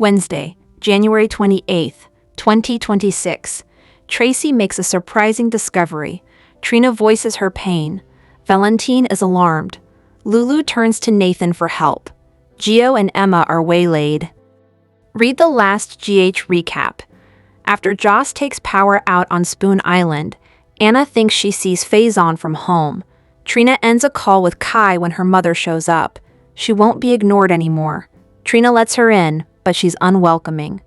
Wednesday, January 28th, 2026. Tracy makes a surprising discovery. Trina voices her pain. Valentine is alarmed. Lulu turns to Nathan for help. Gio and Emma are waylaid. Read the last GH recap. After Joss takes power out on Spoon Island, Anna thinks she sees Faison from home. Trina ends a call with Kai when her mother shows up. She won't be ignored anymore. Trina lets her in, but she's unwelcoming.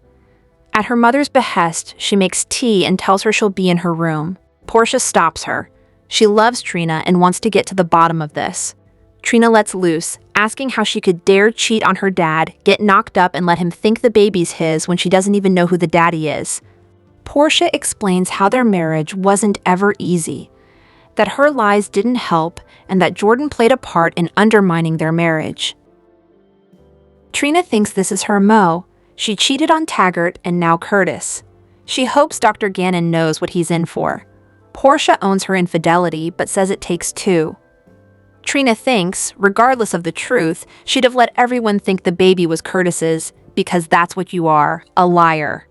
At her mother's behest, she makes tea and tells her she'll be in her room. Portia stops her. She loves Trina and wants to get to the bottom of this. Trina lets loose, asking how she could dare cheat on her dad, get knocked up and let him think the baby's his when she doesn't even know who the daddy is. Portia explains how their marriage wasn't ever easy, that her lies didn't help, and that Jordan played a part in undermining their marriage. Trina thinks this is her Mo. She cheated on Taggart and now Curtis. She hopes Dr. Gannon knows what he's in for. Portia owns her infidelity, but says it takes two. Trina thinks, regardless of the truth, she'd have let everyone think the baby was Curtis's, because that's what you are, a liar.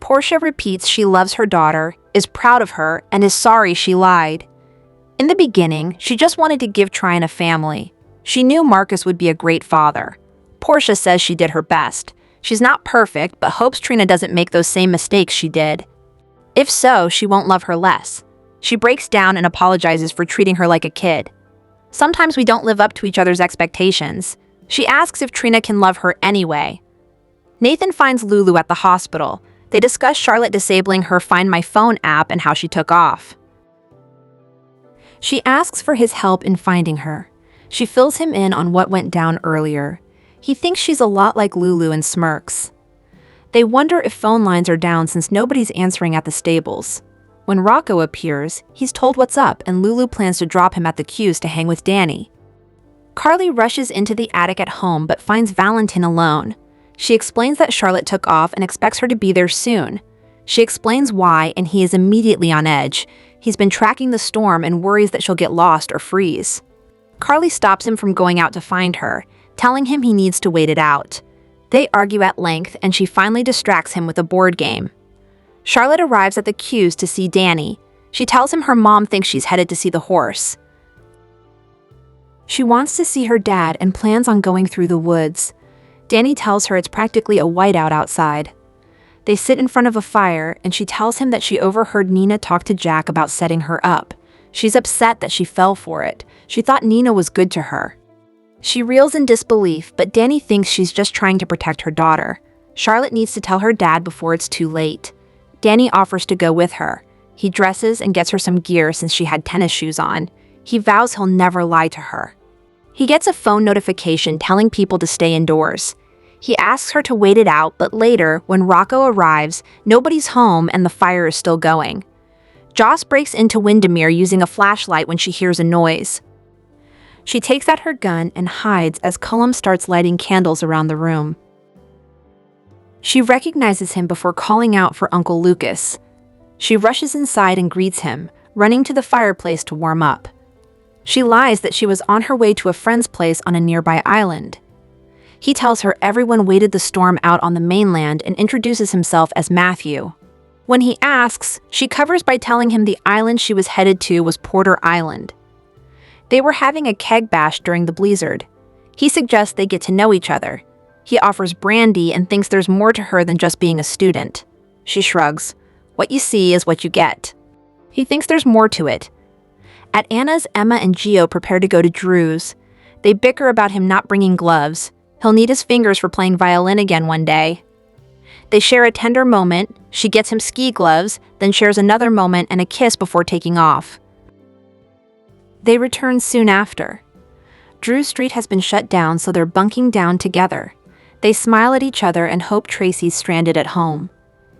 Portia repeats she loves her daughter, is proud of her, and is sorry she lied. In the beginning, she just wanted to give Trina a family. She knew Marcus would be a great father. Portia says she did her best. She's not perfect, but hopes Trina doesn't make those same mistakes she did. If so, she won't love her less. She breaks down and apologizes for treating her like a kid. Sometimes we don't live up to each other's expectations. She asks if Trina can love her anyway. Nathan finds Lulu at the hospital. They discuss Charlotte disabling her Find My Phone app and how she took off. She asks for his help in finding her. She fills him in on what went down earlier. He thinks she's a lot like Lulu and smirks. They wonder if phone lines are down since nobody's answering at the stables. When Rocco appears, he's told what's up and Lulu plans to drop him at the queues to hang with Danny. Carly rushes into the attic at home but finds Valentine alone. She explains that Charlotte took off and expects her to be there soon. She explains why and he is immediately on edge. He's been tracking the storm and worries that she'll get lost or freeze. Carly stops him from going out to find her, telling him he needs to wait it out. They argue at length and she finally distracts him with a board game. Charlotte arrives at the queues to see Danny. She tells him her mom thinks she's headed to see the horse. She wants to see her dad and plans on going through the woods. Danny tells her it's practically a whiteout outside. They sit in front of a fire and she tells him that she overheard Nina talk to Jack about setting her up. She's upset that she fell for it. She thought Nina was good to her. She reels in disbelief, but Danny thinks she's just trying to protect her daughter. Charlotte needs to tell her dad before it's too late. Danny offers to go with her. He dresses and gets her some gear since she had tennis shoes on. He vows he'll never lie to her. He gets a phone notification telling people to stay indoors. He asks her to wait it out, but later, when Rocco arrives, nobody's home and the fire is still going. Joss breaks into Windermere using a flashlight when she hears a noise. She takes out her gun and hides as Cullum starts lighting candles around the room. She recognizes him before calling out for Uncle Lucas. She rushes inside and greets him, running to the fireplace to warm up. She lies that she was on her way to a friend's place on a nearby island. He tells her everyone waited the storm out on the mainland and introduces himself as Matthew. When he asks, she covers by telling him the island she was headed to was Porter Island. They were having a keg bash during the blizzard. He suggests they get to know each other. He offers brandy and thinks there's more to her than just being a student. She shrugs. What you see is what you get. He thinks there's more to it. At Anna's, Emma and Gio prepare to go to Drew's. They bicker about him not bringing gloves. He'll need his fingers for playing violin again one day. They share a tender moment. She gets him ski gloves, then shares another moment and a kiss before taking off. They return soon after. Drew Street has been shut down, so they're bunking down together. They smile at each other and hope Tracy's stranded at home.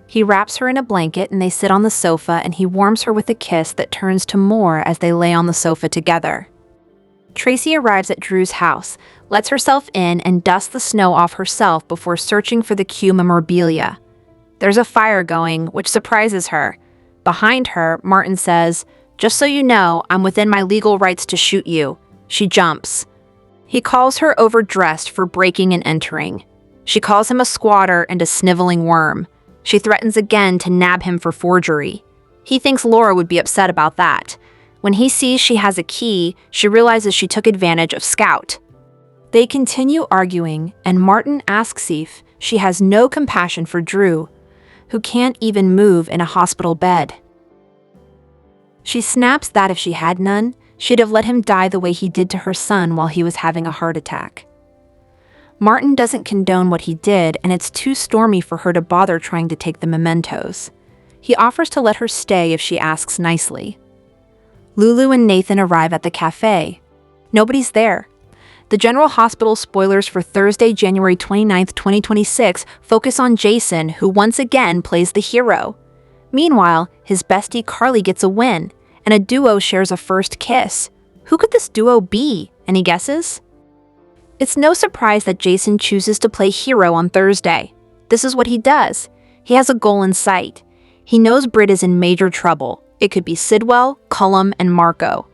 He wraps her in a blanket and they sit on the sofa and he warms her with a kiss that turns to more as they lay on the sofa together. Tracy arrives at Drew's house, lets herself in and dusts the snow off herself before searching for the Q memorabilia. There's a fire going, which surprises her. Behind her, Martin says, "Just so you know, I'm within my legal rights to shoot you." She jumps. He calls her overdressed for breaking and entering. She calls him a squatter and a sniveling worm. She threatens again to nab him for forgery. He thinks Laura would be upset about that. When he sees she has a key, she realizes she took advantage of Scout. They continue arguing, and Martin asks if she has no compassion for Drew, who can't even move in a hospital bed. She snaps that if she had none, she'd have let him die the way he did to her son while he was having a heart attack. Martin doesn't condone what he did, and it's too stormy for her to bother trying to take the mementos. He offers to let her stay if she asks nicely. Lulu and Nathan arrive at the cafe. Nobody's there. The General Hospital spoilers for Thursday, January 29, 2026 focus on Jason, who once again plays the hero. Meanwhile, his bestie Carly gets a win, and a duo shares a first kiss. Who could this duo be? Any guesses? It's no surprise that Jason chooses to play hero on Thursday. This is what he does. He has a goal in sight. He knows Britt is in major trouble. It could be Sidwell, Cullum, and Marco.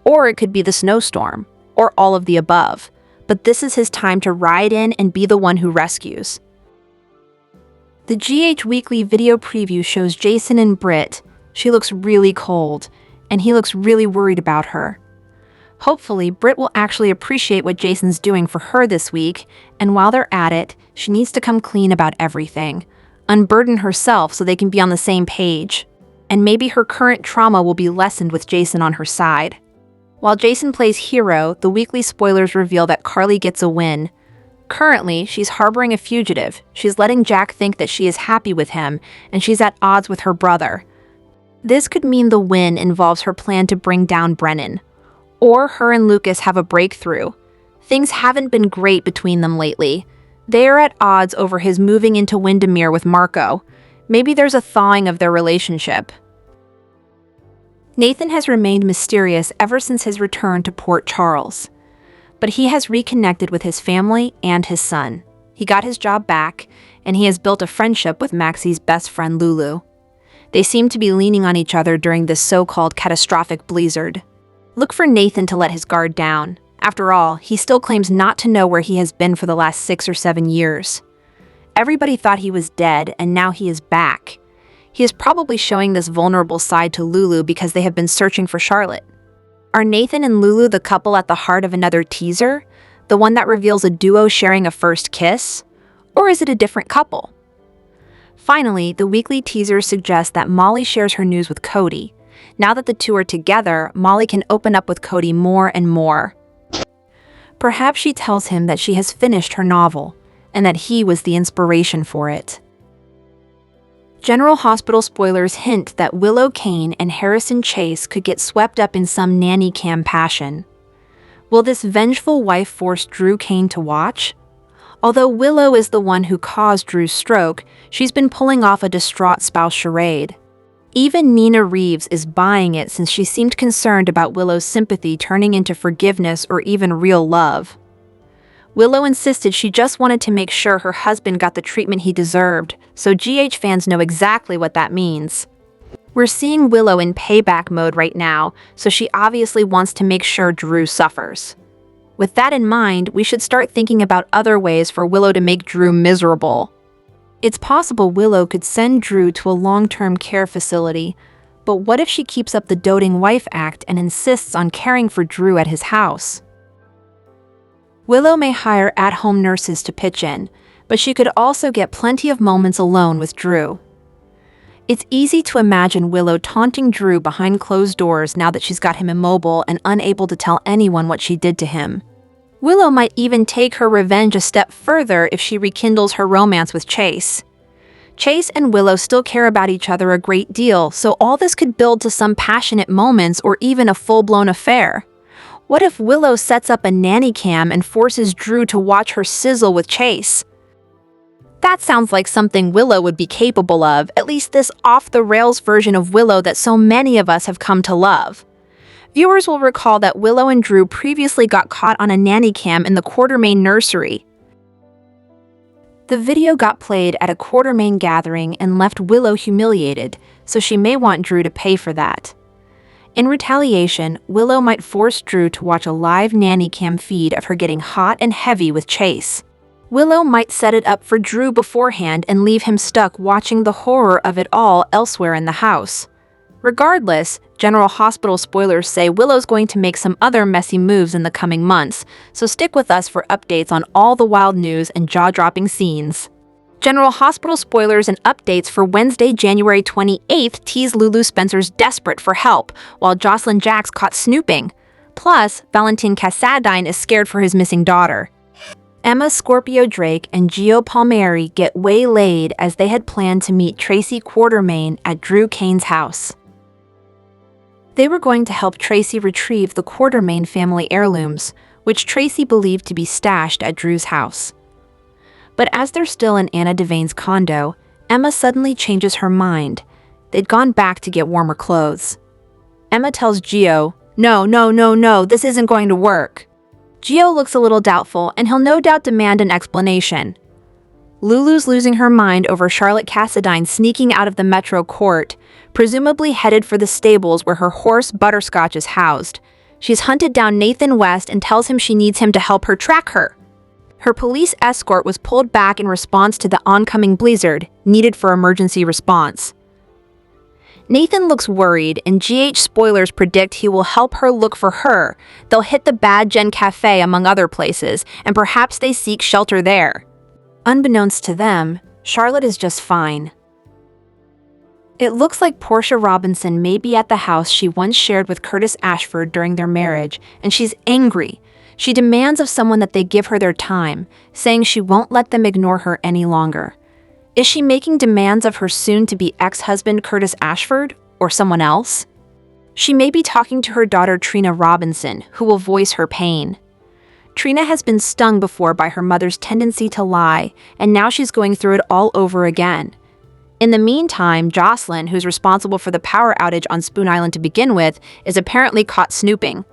Or it could be the snowstorm, or all of the above. But this is his time to ride in and be the one who rescues. The GH Weekly video preview shows Jason and Britt. She looks really cold, and he looks really worried about her. Hopefully, Britt will actually appreciate what Jason's doing for her this week, and while they're at it, she needs to come clean about everything. Unburden herself so they can be on the same page. And maybe her current trauma will be lessened with Jason on her side. While Jason plays hero, the weekly spoilers reveal that Carly gets a win. Currently, she's harboring a fugitive. She's letting Jack think that she is happy with him, and she's at odds with her brother. This could mean the win involves her plan to bring down Brennan. Or her and Lucas have a breakthrough. Things haven't been great between them lately. They are at odds over his moving into Windermere with Marco. Maybe there's a thawing of their relationship. Nathan has remained mysterious ever since his return to Port Charles. But he has reconnected with his family and his son. He got his job back, and he has built a friendship with Maxie's best friend Lulu. They seem to be leaning on each other during this so-called catastrophic blizzard. Look for Nathan to let his guard down. After all, he still claims not to know where he has been for the last 6 or 7 years. Everybody thought he was dead, and now he is back. He is probably showing this vulnerable side to Lulu because they have been searching for Charlotte. Are Nathan and Lulu the couple at the heart of another teaser? The one that reveals a duo sharing a first kiss? Or is it a different couple? Finally, the weekly teaser suggests that Molly shares her news with Cody. Now that the two are together, Molly can open up with Cody more and more. Perhaps she tells him that she has finished her novel, and that he was the inspiration for it. General Hospital spoilers hint that Willow Kane and Harrison Chase could get swept up in some nanny cam passion. Will this vengeful wife force Drew Kane to watch? Although Willow is the one who caused Drew's stroke, she's been pulling off a distraught spouse charade. Even Nina Reeves is buying it since she seemed concerned about Willow's sympathy turning into forgiveness or even real love. Willow insisted she just wanted to make sure her husband got the treatment he deserved, so GH fans know exactly what that means. We're seeing Willow in payback mode right now, so she obviously wants to make sure Drew suffers. With that in mind, we should start thinking about other ways for Willow to make Drew miserable. It's possible Willow could send Drew to a long-term care facility, but what if she keeps up the doting wife act and insists on caring for Drew at his house? Willow may hire at-home nurses to pitch in, but she could also get plenty of moments alone with Drew. It's easy to imagine Willow taunting Drew behind closed doors now that she's got him immobile and unable to tell anyone what she did to him. Willow might even take her revenge a step further if she rekindles her romance with Chase. Chase and Willow still care about each other a great deal, so all this could build to some passionate moments or even a full-blown affair. What if Willow sets up a nanny cam and forces Drew to watch her sizzle with Chase? That sounds like something Willow would be capable of, at least this off-the-rails version of Willow that so many of us have come to love. Viewers will recall that Willow and Drew previously got caught on a nanny cam in the Quartermain nursery. The video got played at a Quartermain gathering and left Willow humiliated, so she may want Drew to pay for that. In retaliation, Willow might force Drew to watch a live nanny cam feed of her getting hot and heavy with Chase. Willow might set it up for Drew beforehand and leave him stuck watching the horror of it all elsewhere in the house. Regardless, General Hospital spoilers say Willow's going to make some other messy moves in the coming months, so stick with us for updates on all the wild news and jaw-dropping scenes. General Hospital spoilers and updates for Wednesday, January 28th tease Lulu Spencer's desperate for help, while Jocelyn Jack's caught snooping. Plus, Valentin Cassadine is scared for his missing daughter. Emma Scorpio Drake and Gio Palmieri get waylaid as they had planned to meet Tracy Quartermaine at Drew Kane's house. They were going to help Tracy retrieve the Quartermaine family heirlooms, which Tracy believed to be stashed at Drew's house. But as they're still in Anna Devane's condo, Emma suddenly changes her mind. They'd gone back to get warmer clothes. Emma tells Gio, No, this isn't going to work. Gio looks a little doubtful, and he'll no doubt demand an explanation. Lulu's losing her mind over Charlotte Cassadine sneaking out of the Metro court, presumably headed for the stables where her horse Butterscotch is housed. She's hunted down Nathan West and tells him she needs him to help her track her. Her police escort was pulled back in response to the oncoming blizzard, needed for emergency response. Nathan looks worried, and GH spoilers predict he will help her look for her. They'll hit the Bad Gen Cafe among other places, and perhaps they seek shelter there. Unbeknownst to them, Charlotte is just fine. It looks like Portia Robinson may be at the house she once shared with Curtis Ashford during their marriage, and she's angry. She demands of someone that they give her their time, saying she won't let them ignore her any longer. Is she making demands of her soon-to-be ex-husband Curtis Ashford, or someone else? She may be talking to her daughter Trina Robinson, who will voice her pain. Trina has been stung before by her mother's tendency to lie, and now she's going through it all over again. In the meantime, Jocelyn, who's responsible for the power outage on Spoon Island to begin with, is apparently caught snooping.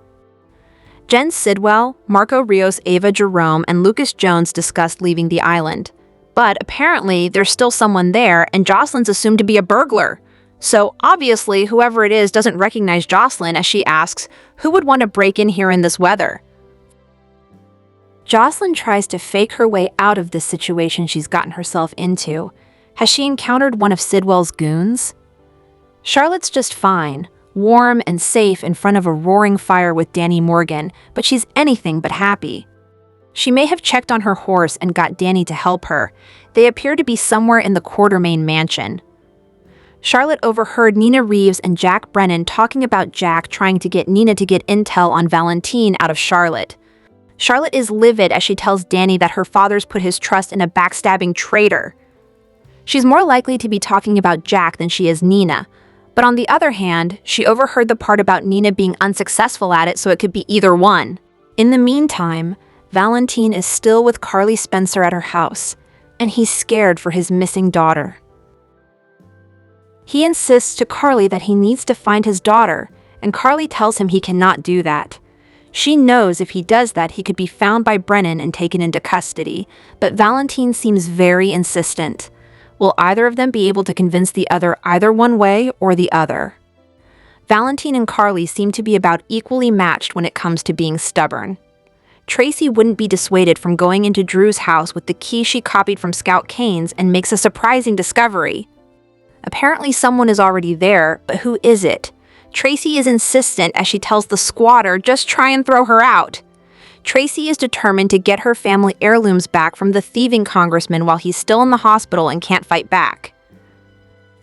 Jen Sidwell, Marco Rios, Ava Jerome, and Lucas Jones discussed leaving the island. But apparently, there's still someone there, and Jocelyn's assumed to be a burglar. So obviously, whoever it is doesn't recognize Jocelyn as she asks, who would want to break in here in this weather? Jocelyn tries to fake her way out of this situation she's gotten herself into. Has she encountered one of Sidwell's goons? Charlotte's just fine, warm and safe in front of a roaring fire with Danny Morgan, but she's anything but happy. She may have checked on her horse and got Danny to help her. They appear to be somewhere in the Quartermaine mansion. Charlotte overheard Nina Reeves and Jack Brennan talking about Jack trying to get Nina to get intel on Valentine out of Charlotte. Charlotte is livid as she tells Danny that her father's put his trust in a backstabbing traitor. She's more likely to be talking about Jack than she is Nina. But on the other hand, she overheard the part about Nina being unsuccessful at it, so it could be either one. In the meantime, Valentine is still with Carly Spencer at her house, and he's scared for his missing daughter. He insists to Carly that he needs to find his daughter, and Carly tells him he cannot do that. She knows if he does that, he could be found by Brennan and taken into custody, but Valentine seems very insistent. Will either of them be able to convince the other either one way or the other? Valentine and Carly seem to be about equally matched when it comes to being stubborn. Tracy wouldn't be dissuaded from going into Drew's house with the key she copied from Scout Kane's and makes a surprising discovery. Apparently someone is already there, but who is it? Tracy is insistent as she tells the squatter just try and throw her out. Tracy is determined to get her family heirlooms back from the thieving congressman while he's still in the hospital and can't fight back.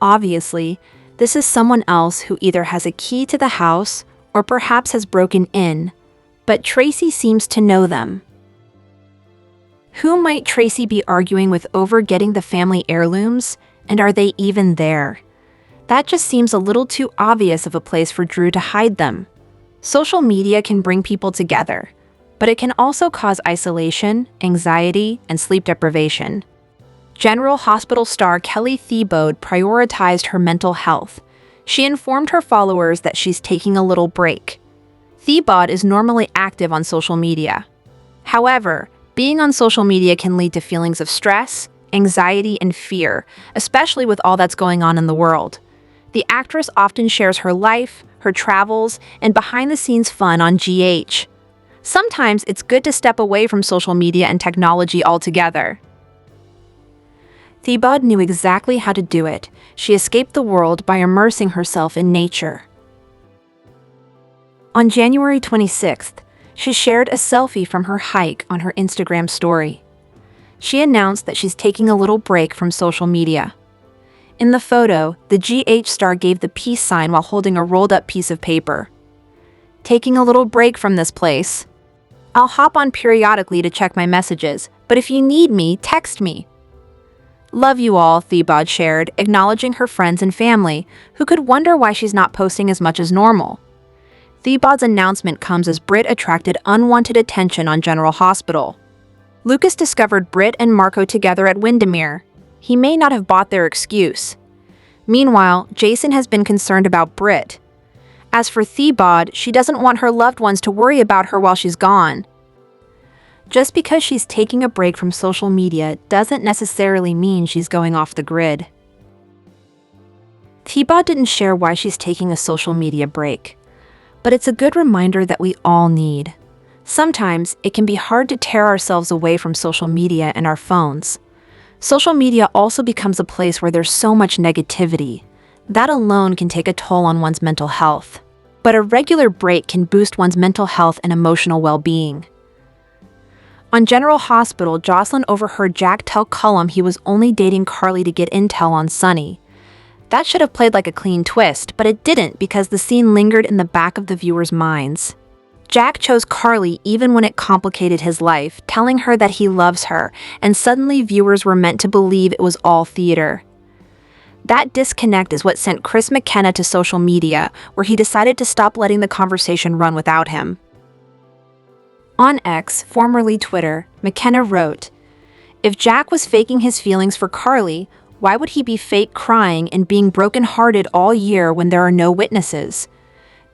Obviously, this is someone else who either has a key to the house or perhaps has broken in, but Tracy seems to know them. Who might Tracy be arguing with over getting the family heirlooms, and are they even there? That just seems a little too obvious of a place for Drew to hide them. Social media can bring people together, but it can also cause isolation, anxiety, and sleep deprivation. General Hospital star Kelly Thiebaud prioritized her mental health. She informed her followers that she's taking a little break. Thiebaud is normally active on social media. However, being on social media can lead to feelings of stress, anxiety, and fear, especially with all that's going on in the world. The actress often shares her life, her travels, and behind-the-scenes fun on GH. Sometimes it's good to step away from social media and technology altogether. Thebod knew exactly how to do it. She escaped the world by immersing herself in nature. On January 26th, she shared a selfie from her hike on her Instagram story. She announced that she's taking a little break from social media. In the photo, the GH star gave the peace sign while holding a rolled-up piece of paper. Taking a little break from this place. I'll hop on periodically to check my messages, but if you need me, text me. Love you all, Thebod shared, acknowledging her friends and family, who could wonder why she's not posting as much as normal. Thebod's announcement comes as Britt attracted unwanted attention on General Hospital. Lucas discovered Britt and Marco together at Windermere. He may not have bought their excuse. Meanwhile, Jason has been concerned about Britt. As for Thebod, she doesn't want her loved ones to worry about her while she's gone. Just because she's taking a break from social media doesn't necessarily mean she's going off the grid. Thebod didn't share why she's taking a social media break, but it's a good reminder that we all need. Sometimes it can be hard to tear ourselves away from social media and our phones. Social media also becomes a place where there's so much negativity. That alone can take a toll on one's mental health. But a regular break can boost one's mental health and emotional well-being. On General Hospital, Jocelyn overheard Jack tell Cullum he was only dating Carly to get intel on Sunny. That should have played like a clean twist, but it didn't because the scene lingered in the back of the viewers' minds. Jack chose Carly even when it complicated his life, telling her that he loves her, and suddenly viewers were meant to believe it was all theater. That disconnect is what sent Chris McKenna to social media, where he decided to stop letting the conversation run without him. On X, formerly Twitter, McKenna wrote, "If Jack was faking his feelings for Carly, why would he be fake crying and being brokenhearted all year when there are no witnesses?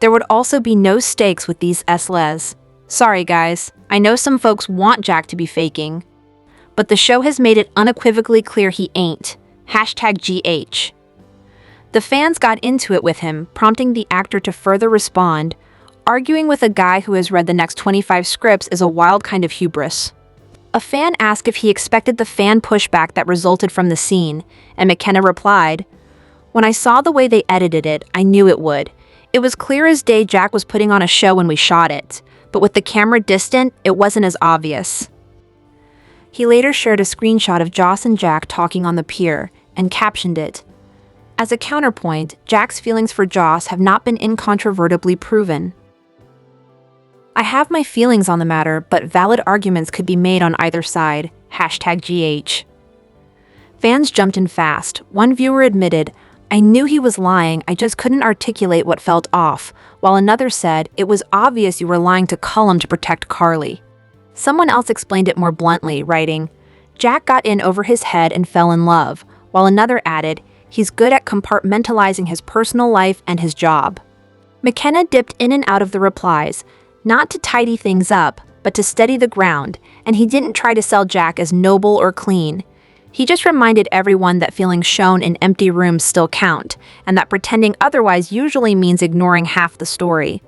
There would also be no stakes with these SLEs. Sorry guys, I know some folks want Jack to be faking, but the show has made it unequivocally clear he ain't. #GH. The fans got into it with him, prompting the actor to further respond, "Arguing with a guy who has read the next 25 scripts is a wild kind of hubris." A fan asked if he expected the fan pushback that resulted from the scene, and McKenna replied, "When I saw the way they edited it, I knew it would. It was clear as day Jack was putting on a show when we shot it, but with the camera distant, it wasn't as obvious." He later shared a screenshot of Joss and Jack talking on the pier, and captioned it, "As a counterpoint, Jack's feelings for Joss have not been incontrovertibly proven. I have my feelings on the matter, but valid arguments could be made on either side. #GH. Fans jumped in fast. One viewer admitted, "I knew he was lying, I just couldn't articulate what felt off," while another said, "It was obvious you were lying to Cullum to protect Carly." Someone else explained it more bluntly, writing, "Jack got in over his head and fell in love," while another added, "He's good at compartmentalizing his personal life and his job." McKenna dipped in and out of the replies, not to tidy things up, but to steady the ground, and he didn't try to sell Jack as noble or clean. He just reminded everyone that feelings shown in empty rooms still count, and that pretending otherwise usually means ignoring half the story.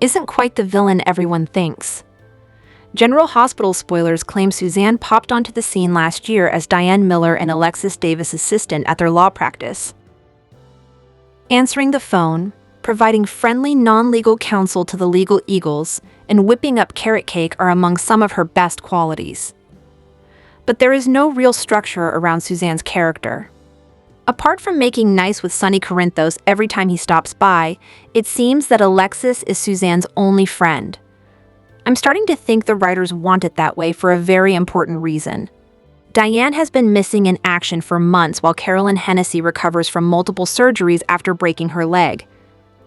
Isn't quite the villain everyone thinks. General Hospital spoilers claim Suzanne popped onto the scene last year as Diane Miller and Alexis Davis' assistant at their law practice. Answering the phone, providing friendly, non-legal counsel to the legal eagles, and whipping up carrot cake are among some of her best qualities. But there is no real structure around Suzanne's character. Apart from making nice with Sonny Corinthos every time he stops by, it seems that Alexis is Suzanne's only friend. I'm starting to think the writers want it that way for a very important reason. Diane has been missing in action for months while Carolyn Hennessy recovers from multiple surgeries after breaking her leg.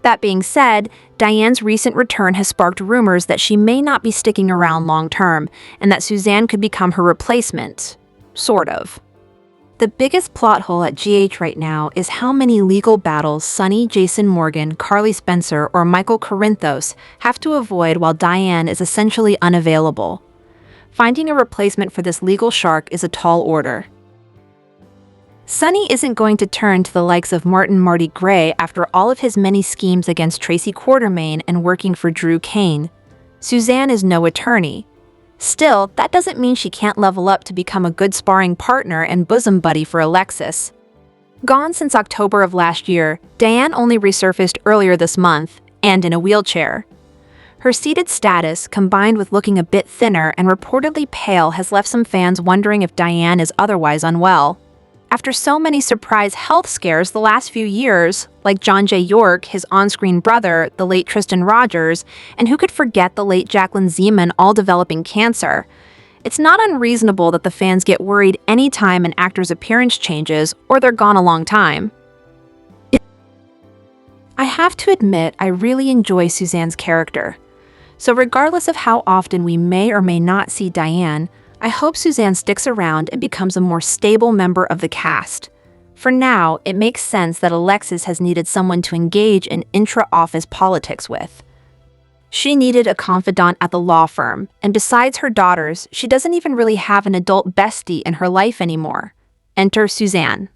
That being said, Diane's recent return has sparked rumors that she may not be sticking around long-term, and that Suzanne could become her replacement. Sort of. The biggest plot hole at GH right now is how many legal battles Sonny, Jason Morgan, Carly Spencer, or Michael Corinthos have to avoid while Diane is essentially unavailable. Finding a replacement for this legal shark is a tall order. Sonny isn't going to turn to the likes of Marty Gray after all of his many schemes against Tracy Quartermain and working for Drew Kane. Suzanne is no attorney. Still, that doesn't mean she can't level up to become a good sparring partner and bosom buddy for Alexis. Gone since October of last year, Diane only resurfaced earlier this month, and in a wheelchair. Her seated status, combined with looking a bit thinner and reportedly pale, has left some fans wondering if Diane is otherwise unwell. After so many surprise health scares the last few years, like John J. York, his on-screen brother, the late Tristan Rogers, and who could forget the late Jacqueline Zeman all developing cancer, it's not unreasonable that the fans get worried anytime an actor's appearance changes or they're gone a long time. I have to admit, I really enjoy Suzanne's character. So regardless of how often we may or may not see Diane, I hope Suzanne sticks around and becomes a more stable member of the cast. For now, it makes sense that Alexis has needed someone to engage in intra-office politics with. She needed a confidant at the law firm, and besides her daughters, she doesn't even really have an adult bestie in her life anymore. Enter Suzanne.